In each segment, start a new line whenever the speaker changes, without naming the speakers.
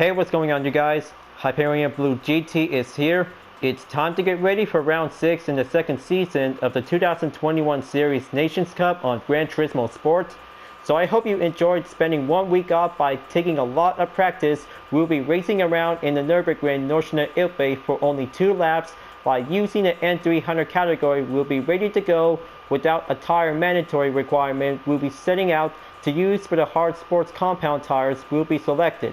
Hey, what's going on, you guys? Hyperion-Blue-GT is here. It's time to get ready for round 6 in the second season of the 2021 Series Nations Cup on Gran Turismo Sport. So I hope you enjoyed spending 1 week off by taking a lot of practice. We'll be racing around in the Nurburgring Nordschleife for only 2 laps. By using the N300 category, we'll be ready to go without a tire mandatory requirement. We'll be setting out to use for the hard sports compound tires will be selected.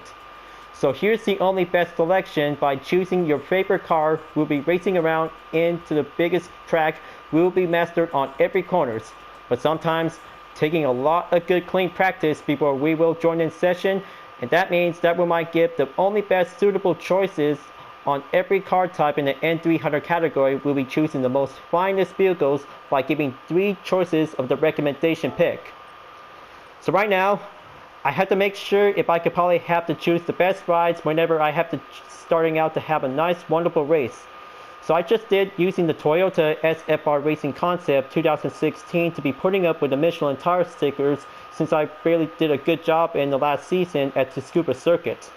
So here's the only best selection. By choosing your favorite car, we'll be racing around into the biggest track. We'll be mastered on every corners, but sometimes taking a lot of good clean practice before we will join in session, and that means that we might give the only best suitable choices on every car type in the N300 category. We'll be choosing the most finest vehicles by giving 3 choices of the recommendation pick. So right now, I have to make sure if I could probably have to choose the best rides whenever I have to starting out to have a nice, wonderful race. So I just did using the Toyota SFR Racing Concept 2016 to be putting up with the Michelin tire stickers, since I really did a good job in the last season at the Scuba Circuit.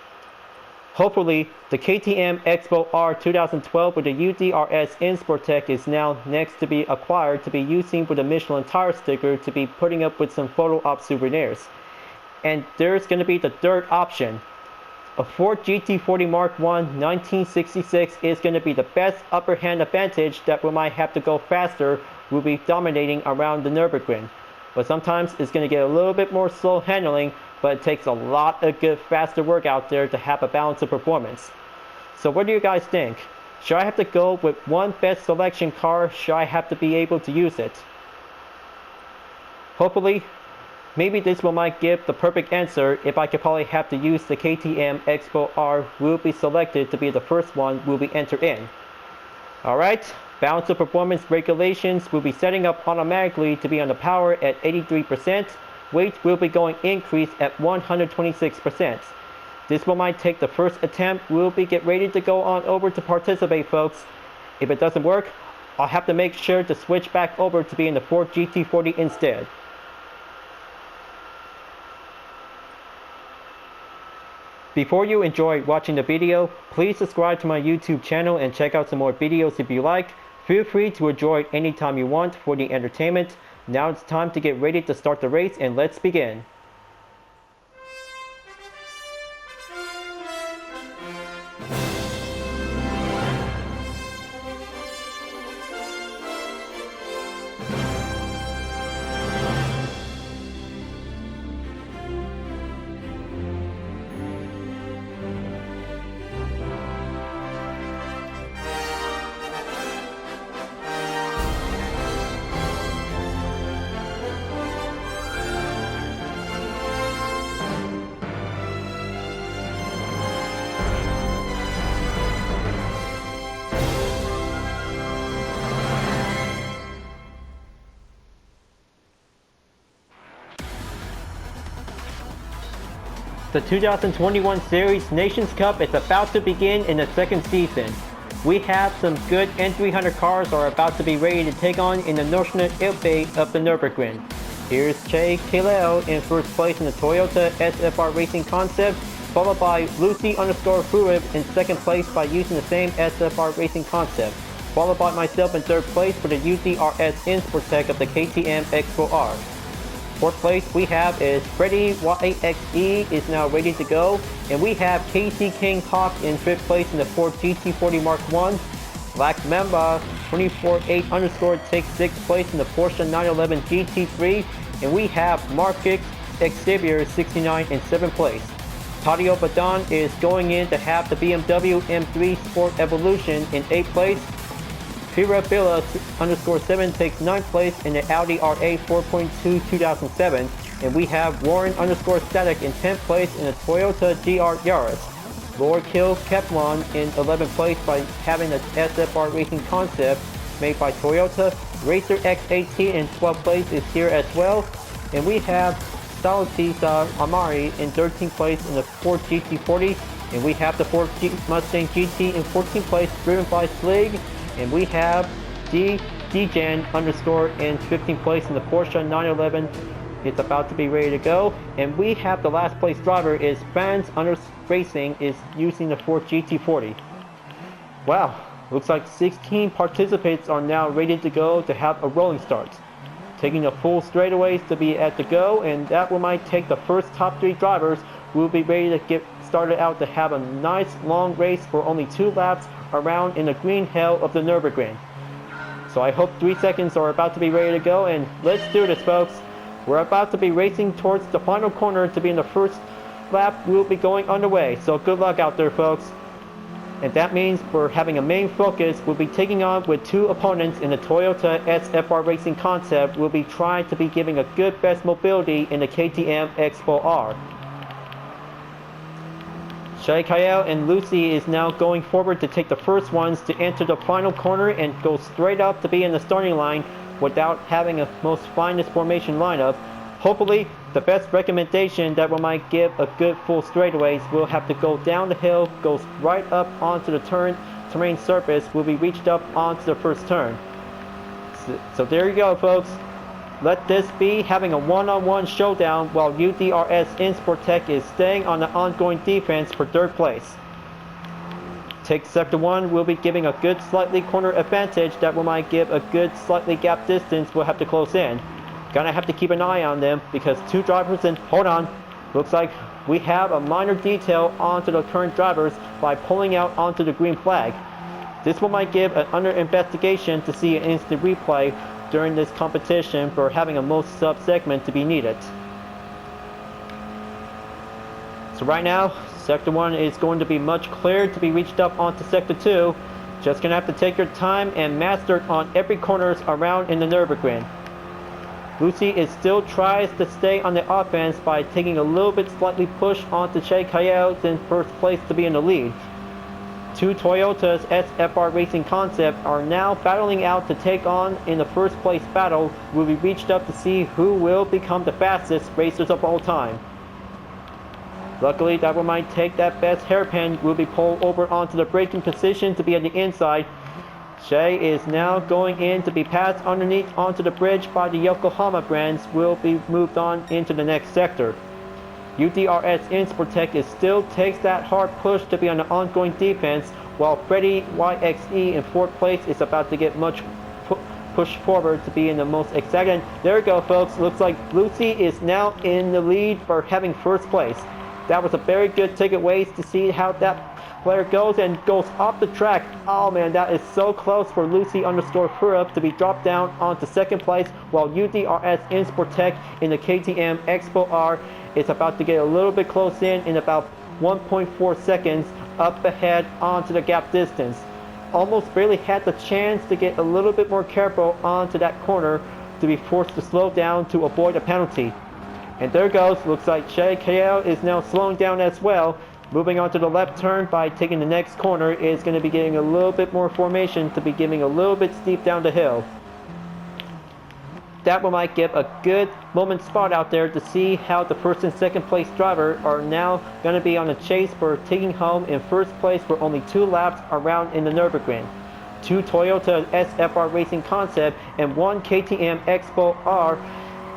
Hopefully, the KTM Expo R 2012 with the UDRS InSportTech is now next to be acquired to be using with the Michelin tire sticker to be putting up with some photo op souvenirs. And there's going to be the third option. A Ford GT40 Mark I 1966 is going to be the best upper hand advantage that we might have to go faster. We'll be dominating around the Nürburgring. But sometimes it's going to get a little bit more slow handling, but it takes a lot of good faster work out there to have a balance of performance. So what do you guys think? Should I have to go with one best selection car? Should I have to be able to use it? Hopefully, maybe this will might give the perfect answer. If I could probably have to use the KTM Expo R, will be selected to be the first one will be entered in. Alright, balance of performance regulations will be setting up automatically to be on the power at 83%. Weight will be going increase at 126%. This will might take the first attempt. We'll be get ready to go on over to participate, folks. If it doesn't work, I'll have to make sure to switch back over to be in the Ford GT40 instead. Before you enjoy watching the video, please subscribe to my YouTube channel and check out some more videos if you like. Feel free to enjoy it anytime you want for the entertainment. Now it's time to get ready to start the race, and let's begin. The 2021 Series Nations Cup is about to begin in the second season. We have some good N300 cars are about to be ready to take on in the Nordschleife of the Nürburgring. Here's Che Kaleo in first place in the Toyota SFR Racing Concept, followed by Lucy_Furib in second place by using the same SFR Racing Concept, followed by myself in third place for the UDRS InSportTech of the KTM Expo R. Fourth place we have is Freddy YXE is now ready to go, and we have KC King Hawk in fifth place in the Ford GT40 Mark I. Black Mamba 248_ takes sixth place in the Porsche 911 GT3, and we have Markix Xavier 69 in seventh place. Tadio Badan is going in to have the BMW M3 Sport Evolution in eighth place. Pirabilla_7 takes 9th place in the Audi RA 4.2 2007, and we have Warren_Static in 10th place in the Toyota GR Yaris. Lord Kill Keplon in 11th place by having the SFR Racing Concept made by Toyota. Racer X18 in 12th place is here as well, and we have Salatisa Amari in 13th place in the Ford GT40, and we have the Ford Mustang GT in 14th place driven by Slig. And we have DGen_ in 15th place in the Porsche 911 It's about to be ready to go, and we have the last place driver is Fans Under Racing is using the Ford GT40. Wow, looks like 16 participants are now ready to go to have a rolling start. Taking the full straightaways to be at the go, and that might take the first top 3 drivers who will be ready to get started out to have a nice long race for only 2 laps around in the green hell of the Nurburgring. So I hope 3 seconds are about to be ready to go, and let's do this, folks. We're about to be racing towards the final corner to be in the first lap. We'll be going underway, so good luck out there, folks. And that means for having a main focus, we'll be taking on with 2 opponents in the Toyota SFR Racing concept. We'll be trying to be giving a good best mobility in the KTM Expo R. Shai Kyle and Lucy is now going forward to take the first ones to enter the final corner and go straight up to be in the starting line without having a most finest formation lineup. Hopefully, the best recommendation that we might give a good full straightaways will have to go down the hill, goes right up onto the terrain surface, will be reached up onto the first turn. So there you go, folks. Let this be having a one-on-one showdown while UDRS in Sportec is staying on the ongoing defense for 3rd place. Take Sector 1, we'll be giving a good slightly corner advantage that we might give a good slightly gap distance. We'll have to close in. Gonna have to keep an eye on them because 2 drivers in. Hold on. Looks like we have a minor detail onto the current drivers by pulling out onto the green flag. This one might give an under investigation to see an instant replay during this competition for having a most sub segment to be needed. So right now, Sector 1 is going to be much clearer to be reached up onto Sector 2. Just gonna have to take your time and master it on every corners around in the Nürburgring. Lucy is still tries to stay on the offense by taking a little bit slightly push onto Che Kayels in first place to be in the lead. 2 Toyota's SFR Racing concept are now battling out to take on in the first place battle. Will be reached up to see who will become the fastest racers of all time. Luckily, that one might take that best hairpin, will be pulled over onto the braking position to be on the inside. Shea is now going in to be passed underneath onto the bridge by the Yokohama brands, will be moved on into the next sector. UDRS in Sportec is still takes that hard push to be on the ongoing defense, while Freddy YXE in 4th place is about to get much push forward to be in the most exciting. There we go, folks. Looks like Lucy is now in the lead for having first place. That was a very good ticket ways to see how that player goes and goes off the track. Oh man, that is so close for Lucy _Furup to be dropped down onto 2nd place, while UDRS in Sportec in the KTM Expo R is about to get a little bit close in about 1.4 seconds up ahead onto the gap distance. Almost barely had the chance to get a little bit more careful onto that corner to be forced to slow down to avoid a penalty. And there goes, looks like Shea KL is now slowing down as well. Moving on to the left turn by taking the next corner is going to be getting a little bit more formation to be giving a little bit steep down the hill. That one might give a good moment spot out there to see how the 1st and 2nd place driver are now going to be on a chase for taking home in 1st place for only 2 laps around in the Nürburgring. 2 Toyota SFR Racing Concept and 1 KTM Expo R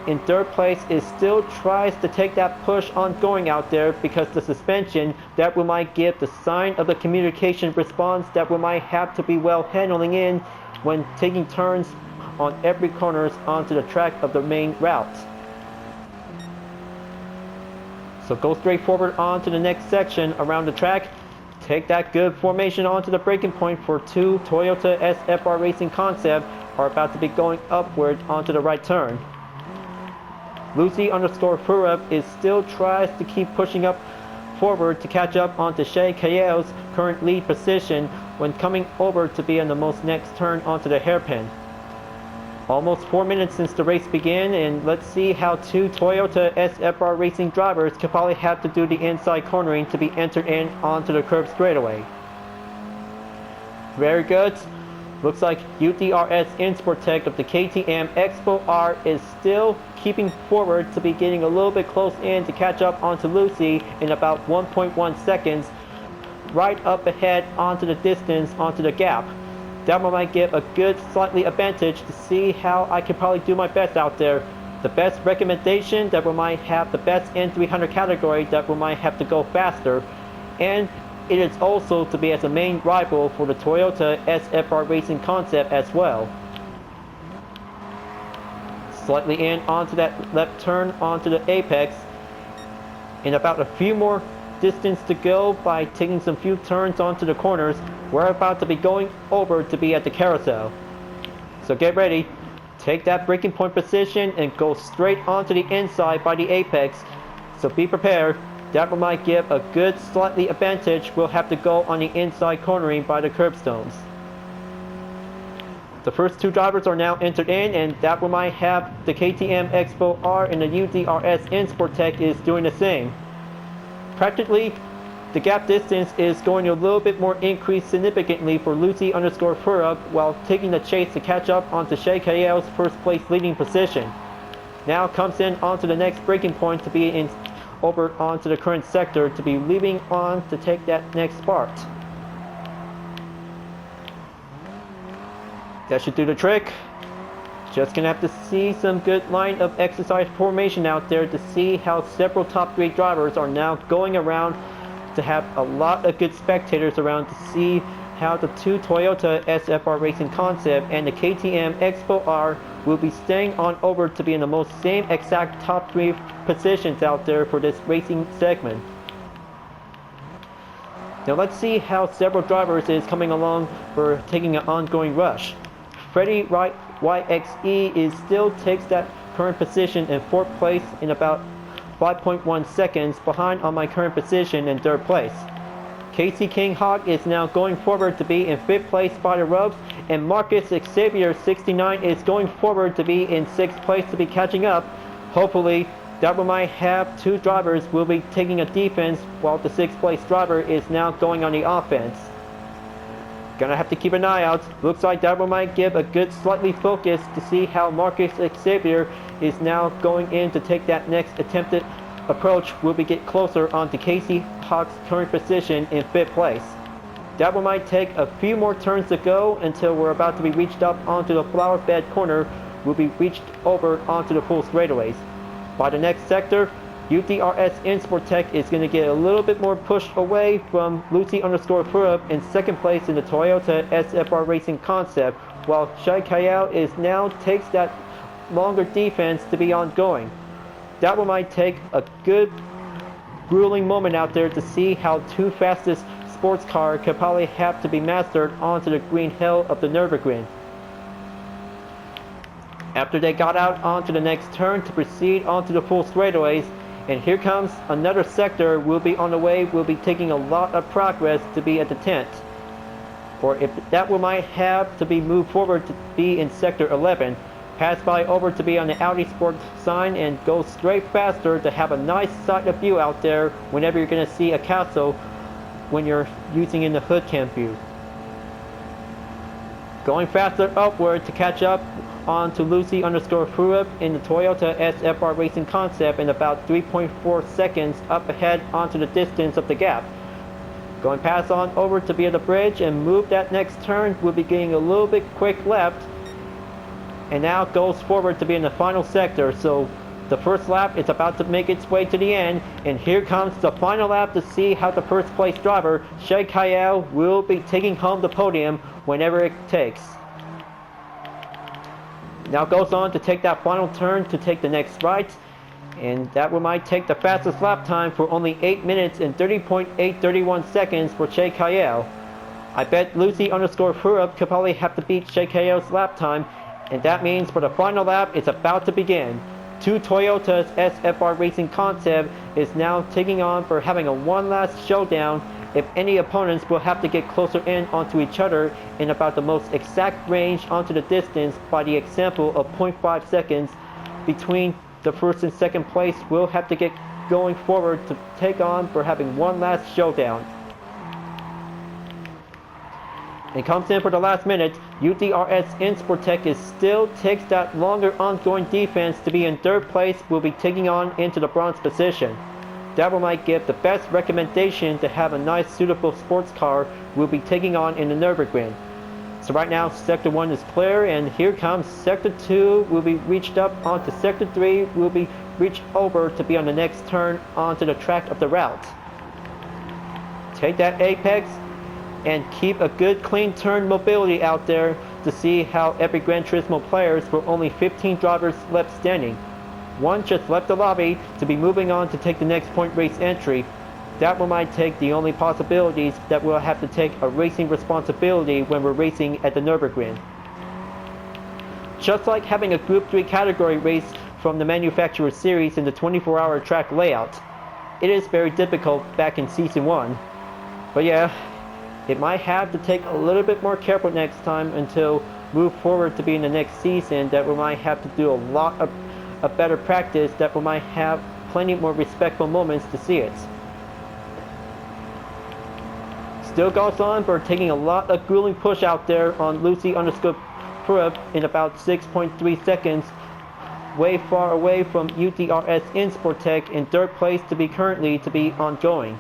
in 3rd place is still tries to take that push on going out there because the suspension that we might give the sign of the communication response that we might have to be well handling in when taking turns on every corners onto the track of the main route. So go straight forward onto the next section around the track. Take that good formation onto the braking point for 2 Toyota SFR Racing Concept are about to be going upward onto the right turn. Lucy _Furup is still tries to keep pushing up forward to catch up onto Shea Kayel's current lead position when coming over to be on the most next turn onto the hairpin. Almost 4 minutes since the race began, and let's see how 2 Toyota SFR Racing drivers could probably have to do the inside cornering to be entered in onto the curb straightaway. Very good. Looks like UDRS in Sportec of the KTM Expo R is still keeping forward to be getting a little bit close in to catch up onto Lucy in about 1.1 seconds, right up ahead onto the distance onto the gap. That one might give a good slightly advantage to see how I can probably do my best out there. the best recommendation that we might have the best N300 category that we might have to go faster, and it is also to be as a main rival for the Toyota SFR Racing concept as well. Slightly in onto that left turn onto the apex, and about a few more distance to go by taking some few turns onto the corners. We're about to be going over to be at the carousel. So get ready, take that braking point position and go straight onto the inside by the apex. So be prepared, that might give a good slightly advantage. We'll have to go on the inside cornering by the curbstones. The first two drivers are now entered in, and that we might have the KTM Expo R and the UDRS Insportec is doing the same. Practically, the gap distance is going a little bit more increased significantly for Lucy_Furup while taking the chase to catch up onto Shay Kael's first place leading position. Now comes in onto the next braking point to be in over onto the current sector to be leaving on to take that next spot. That should do the trick. Just gonna have to see some good line of exercise formation out there to see how several top 3 drivers are now going around, to have a lot of good spectators around to see how the two Toyota SFR Racing concept and the KTM Expo R will be staying on over to be in the most same exact top 3 positions out there for this racing segment. Now let's see how several drivers is coming along for taking an ongoing rush. Freddie Wright YXE is still takes that current position in 4th place in about 5.1 seconds behind on my current position in 3rd place. Casey King Hawk is now going forward to be in 5th place by the ropes, and Marcus Xavier 69 is going forward to be in 6th place to be catching up. Hopefully that we might have 2 drivers will be taking a defense while the 6th place driver is now going on the offense. Gonna have to keep an eye out. Looks like that one might give a good slightly focus to see how Marcus Xavier is now going in to take that next attempted approach. Will we get closer onto Casey Hawk's current position in 5th place. That one might take a few more turns to go until we're about to be reached up onto the flower bed corner. Will be reached over onto the full straightaways. By the next sector, UDRS Insportec is going to get a little bit more pushed away from Lucy_Furup in 2nd place in the Toyota SFR Racing concept, while Shay Kael is now takes that longer defense to be ongoing. That one might take a good grueling moment out there to see how 2 fastest sports cars could probably have to be mastered onto the green hill of the Nurburgring. After they got out onto the next turn to proceed onto the full straightaways, and here comes another sector will be on the way, will be taking a lot of progress to be at the 10th. Or if that we might have to be moved forward to be in sector 11, pass by over to be on the Audi Sport sign and go straight faster to have a nice sight of view out there whenever you're going to see a castle when you're using in the hood cam view. Going faster upward to catch up on to Lucy_Furup in the Toyota SFR Racing concept in about 3.4 seconds up ahead onto the distance of the gap. Going past on over to be at the bridge and move that next turn, we'll be getting a little bit quick left, and now goes forward to be in the final sector. So the first lap is about to make its way to the end, and here comes the final lap to see how the 1st place driver Shay Kael will be taking home the podium whenever it takes. Now goes on to take that final turn to take the next right, and that one might take the fastest lap time for only 8 minutes and 30.831 seconds for Shay Kael. I bet Lucy_Furup could probably have to beat Shay Kael's lap time, and that means for the final lap it's about to begin. 2 Toyota's SFR Racing concept is now taking on for having a one last showdown. If any opponents will have to get closer in onto each other in about the most exact range onto the distance by the example of 0.5 seconds between the 1st and 2nd place, will have to get going forward to take on for having one last showdown. And comes in for the last minute. UDRS Insportec is still takes that longer ongoing defense to be in 3rd place, will be taking on into the bronze position. That one might give the best recommendation to have a nice suitable sports car will be taking on in the Nurburgring. So right now Sector 1 is clear, and here comes Sector 2 will be reached up onto Sector 3, will be reached over to be on the next turn onto the track of the route. Take that apex and keep a good clean turn mobility out there to see how every Gran Turismo players with only 15 drivers left standing. One just left the lobby to be moving on to take the next point race entry. That one might take the only possibilities that we'll have to take a racing responsibility when we're racing at the Nurburgring. Just like having a Group 3 category race from the manufacturer series in the 24-hour track layout, it is very difficult back in Season 1. But yeah, it might have to take a little bit more careful next time until move forward to be in the next season, that we might have to do a lot of a better practice, that we might have plenty more respectful moments to see it. Still goes on, but taking a lot of grueling push out there on Lucy_Pruitt in about 6.3 seconds, way far away from UDRS Insportec in third place to be currently to be ongoing.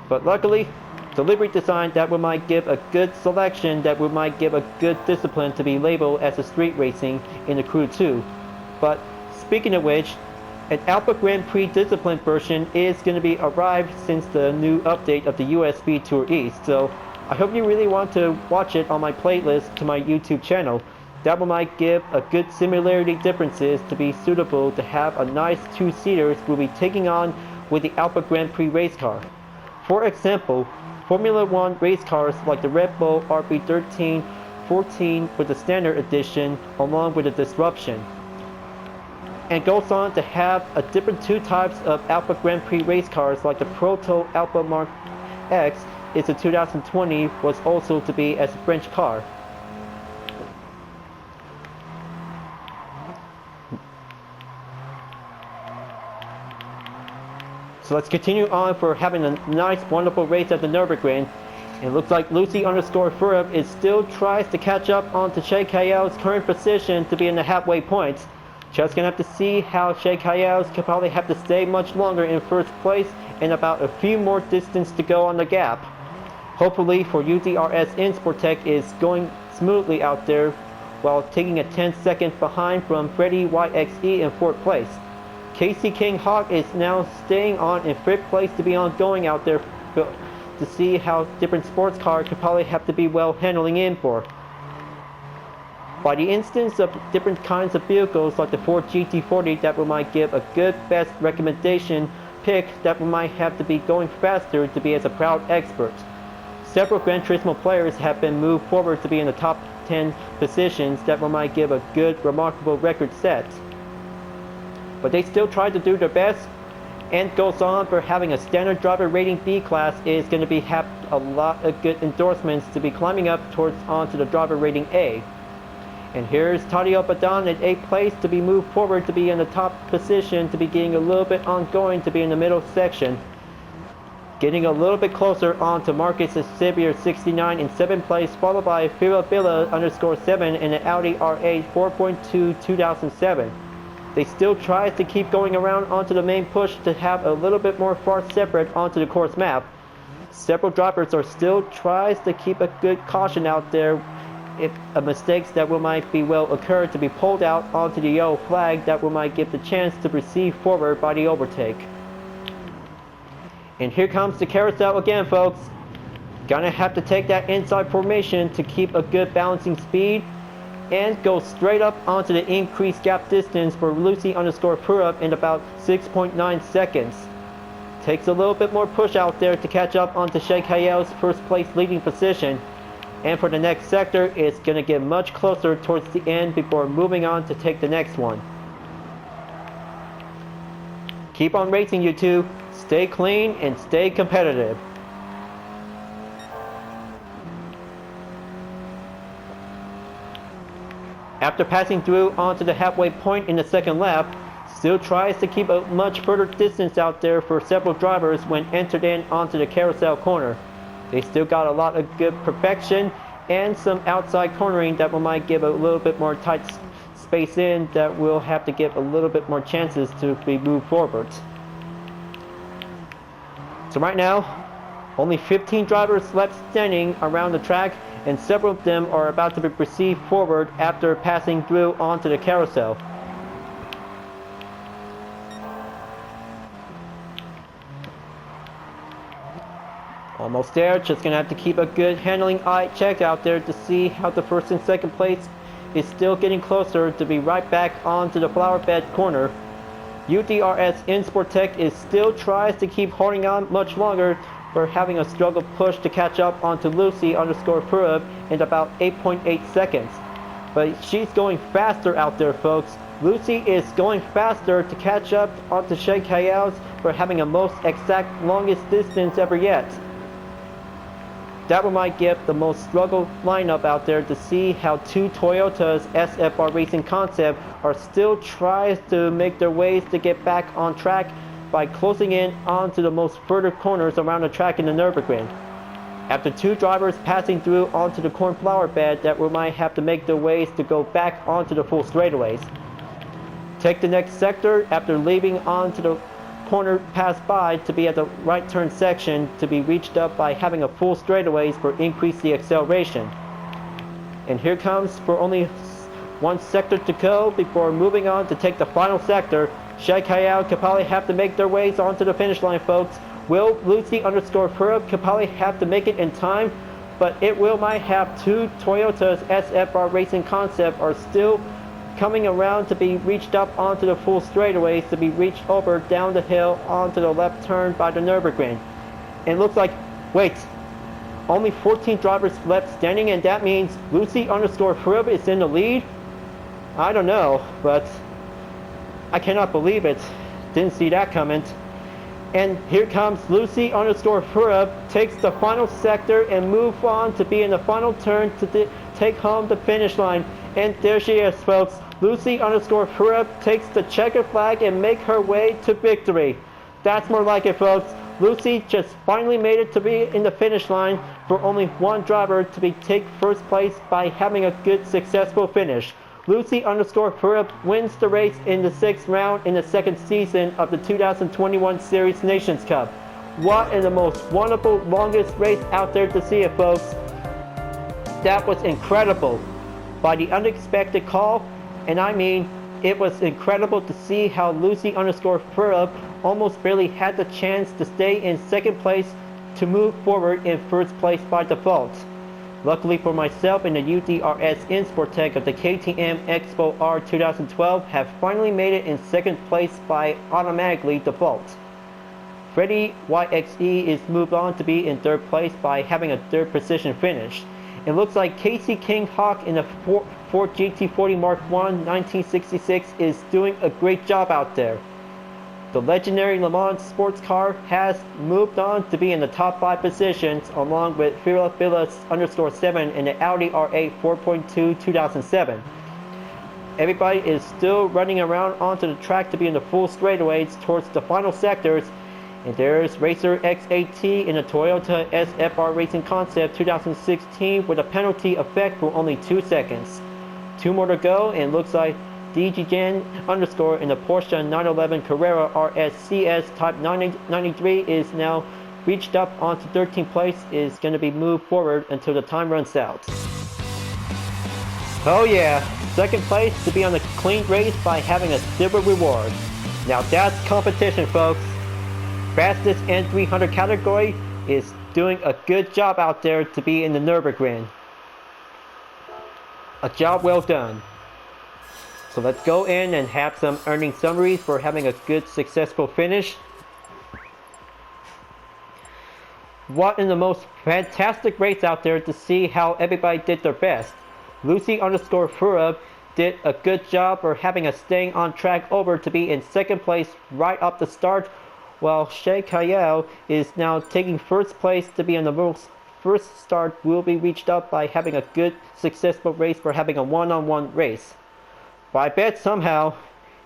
But luckily, delivery design that we might give a good selection, that we might give a good discipline to be labeled as a street racing in the Crew 2. But speaking of which, an Alpha Grand Prix discipline version is going to be arrived since the new update of the USB Tour East. So I hope you really want to watch it on my playlist to my YouTube channel. That one might give a good similarity differences to be suitable to have a nice two-seaters we'll be taking on with the Alpha Grand Prix race car. For example, Formula 1 race cars like the Red Bull RB13, 14 with the Standard Edition along with the Disruption. And goes on to have a different two types of Alpha Grand Prix race cars like the Proto Alpha Mark X is a 2020, was also to be as a French car. So let's continue on for having a nice wonderful race at the Nurburgring. It looks like Lucy_Pruitt is still tries to catch up onto Shea Kayel's current position to be in the halfway points. Just gonna have to see how Shea Kayel's could probably have to stay much longer in first place and about a few more distance to go on the gap. Hopefully for UDRS Insportec is going smoothly out there while taking a 10 seconds behind from Freddy YXE in fourth place. Casey King Hawk is now staying on in fifth place to be ongoing out there to see how different sports cars could probably have to be well handling in for. By the instance of different kinds of vehicles like the Ford GT40, that we might give a good best recommendation pick, that we might have to be going faster to be as a proud expert. Several Gran Turismo players have been moved forward to be in the top 10 positions, that we might give a good remarkable record set. But they still try to do their best, and goes on for having a standard driver rating B class is going to be have a lot of good endorsements to be climbing up towards onto the driver rating A. And here's Tadeo Badan at 8th place to be moved forward to be in the top position, to be getting a little bit ongoing to be in the middle section. Getting a little bit closer on to Marcus Xavier 69 in 7th place, followed by Firabilla_7 in an Audi R8 4.2 2007. They still try to keep going around onto the main push to have a little bit more far separate onto the course map. Several drivers are still tries to keep a good caution out there if mistakes that will might be well occur to be pulled out onto the yellow flag, that will might give the chance to proceed forward by the overtake. And here comes the carousel again, folks. Gonna have to take that inside formation to keep a good balancing speed and go straight up onto the increased gap distance for Lucy_Pruitt in about 6.9 seconds. Takes a little bit more push out there to catch up onto Shea Kayel's first place leading position. And for the next sector, it's going to get much closer towards the end before moving on to take the next one. Keep on racing, you two. Stay clean and stay competitive. After passing through onto the halfway point in the second lap, still tries to keep a much further distance out there for several drivers when entered in onto the carousel corner. They still got a lot of good perfection and some outside cornering that we might give a little bit more tight space in, that will have to give a little bit more chances to be moved forward. So right now, only 15 drivers left standing around the track, and several of them are about to be received forward after passing through onto the carousel. Almost there, just gonna have to keep a good handling eye check out there to see how the first and second place is still getting closer to be right back onto the flower bed corner. UDRS Insportec is still tries to keep holding on much longer. We're having a struggle push to catch up onto Lucy_Furub in about 8.8 seconds. But she's going faster out there, folks. Lucy is going faster to catch up onto Shay Kayals for having a most exact longest distance ever yet. That one might give the most struggle lineup out there to see how two Toyotas SFR Racing Concept are still tries to make their ways to get back on track by closing in onto the most further corners around the track in the Nurburgring. After two drivers passing through onto the cornflower bed that we might have to make their ways to go back onto the full straightaways. Take the next sector after leaving onto the corner pass by to be at the right turn section to be reached up by having a full straightaways for increase the acceleration. And here comes for only one sector to go before moving on to take the final sector. Shay Kayal could probably have to make their ways onto the finish line, folks. Will Lucy_Furub could probably have to make it in time, but it will might have two Toyotas SFR Racing Concept are still coming around to be reached up onto the full straightaways to be reached over down the hill onto the left turn by the Nurburgring. And it looks like, wait, only 14 drivers left standing, and that means Lucy_Furub is in the lead? I don't know, but I cannot believe it. Didn't see that coming. And here comes Lucy_Furub, takes the final sector and move on to be in the final turn to take home the finish line. And there she is, folks. Lucy_Furub takes the checkered flag and make her way to victory. That's more like it, folks. Lucy just finally made it to be in the finish line for only one driver to take first place by having a good successful finish. Lucy_Furub wins the race in the 6th round in the second season of the 2021 Series Nations Cup. What in the most wonderful longest race out there to see it, folks. That was incredible. By the unexpected call, and I mean, it was incredible to see how Lucy_Furub almost barely had the chance to stay in second place to move forward in first place by default. Luckily for myself and the UDRS Insportec of the KTM Expo R 2012 have finally made it in second place by automatically default. Freddie YXE is moved on to be in third place by having a third position finish. It looks like Casey King Hawk in the Ford GT40 Mark I 1966 is doing a great job out there. The legendary Le Mans sports car has moved on to be in the top 5 positions along with Villas_7 in the Audi R8 4.2 2007. Everybody is still running around onto the track to be in the full straightaways towards the final sectors. And there's Racer X8T in the Toyota SFR Racing Concept 2016 with a penalty effect for only 2 seconds. 2 more to go, and looks like DGGen_ in the Porsche 911 Carrera RSCS Type 993 is now reached up onto 13th place, is going to be moved forward until the time runs out. Oh yeah, second place to be on a clean race by having a silver reward. Now that's competition, folks. Fastest N300 category is doing a good job out there to be in the Nurburgring. A job well done. So let's go in and have some earning summaries for having a good successful finish. What in the most fantastic race out there to see how everybody did their best. Lucy_Furub did a good job for having a staying on track over to be in second place right up the start, while Shay Kayal is now taking first place to be on the most first start will be reached up by having a good successful race for having a one-on-one race. But I bet somehow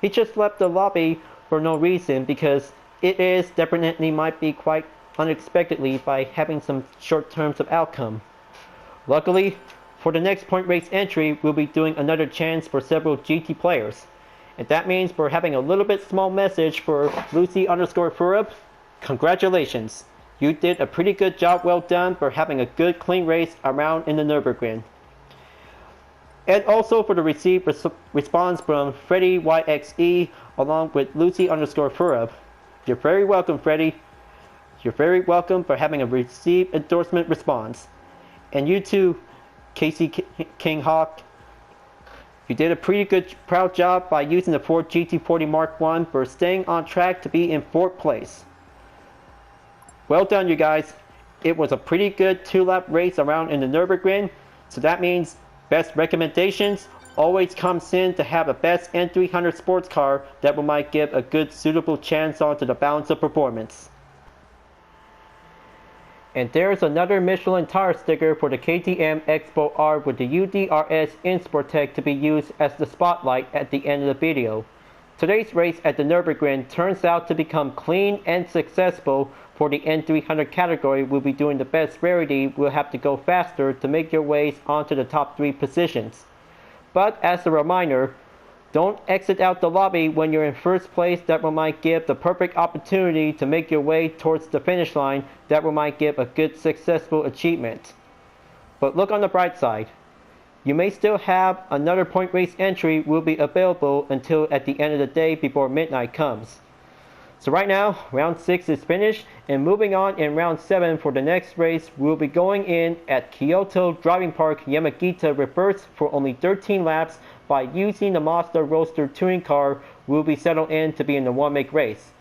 he just left the lobby for no reason, because it is definitely might be quite unexpectedly by having some short terms of outcome. Luckily, for the next point race entry, we'll be doing another chance for several GT players. And that means we're having a little bit small message for Lucy_Furub. Congratulations. You did a pretty good job, well done, for having a good clean race around in the Nurburgring. And also for the received response from Freddy YXE along with Lucy_Furub. You're very welcome, Freddy. You're very welcome for having a received endorsement response. And you too, Casey King Hawk. You did a pretty good, proud job by using the Ford GT40 Mark I for staying on track to be in 4th place. Well done, you guys. It was a pretty good 2-lap race around in the Nürburgring, so that means best recommendations always comes in to have a best N300 sports car that might give a good suitable chance onto the balance of performance. And there's another Michelin tire sticker for the KTM Expo R with the UDRS InSportTech to be used as the spotlight at the end of the video. Today's race at the Nürburgring turns out to become clean and successful. For the N300 category, we'll be doing the best rarity. We'll have to go faster to make your ways onto the top 3 positions. But as a reminder, don't exit out the lobby when you're in 1st place. That might give the perfect opportunity to make your way towards the finish line. That might give a good successful achievement. But look on the bright side. You may still have another point race entry will be available until at the end of the day before midnight comes. So right now, round 6 is finished, and moving on in round 7 for the next race, we'll be going in at Kyoto Driving Park Yamagita Reverse for only 13 laps. By using the Mazda Roadster touring car, we'll be settled in to be in the one-make race.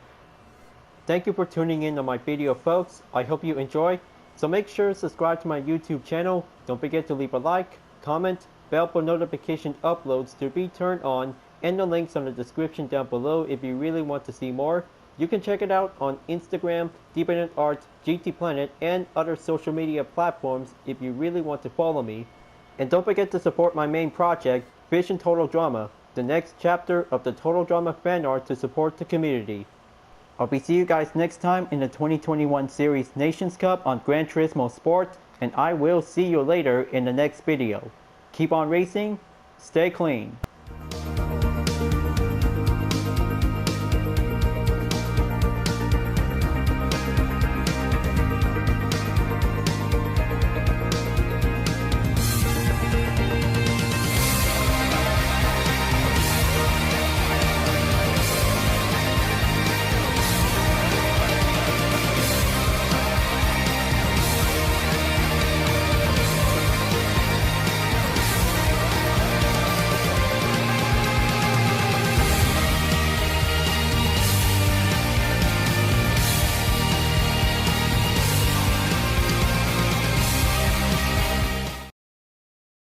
Thank you for tuning in on my video, folks. I hope you enjoy. So make sure to subscribe to my YouTube channel. Don't forget to leave a like, comment, bell for notification uploads to be turned on, and the links on the description down below if you really want to see more. You can check it out on Instagram, Dependent Art, GT Planet, and other social media platforms if you really want to follow me. And don't forget to support my main project, Vision Total Drama, the next chapter of the Total Drama fan art to support the community. I'll be seeing you guys next time in the 2021 Series Nations Cup on Gran Turismo Sport, and I will see you later in the next video. Keep on racing, stay clean.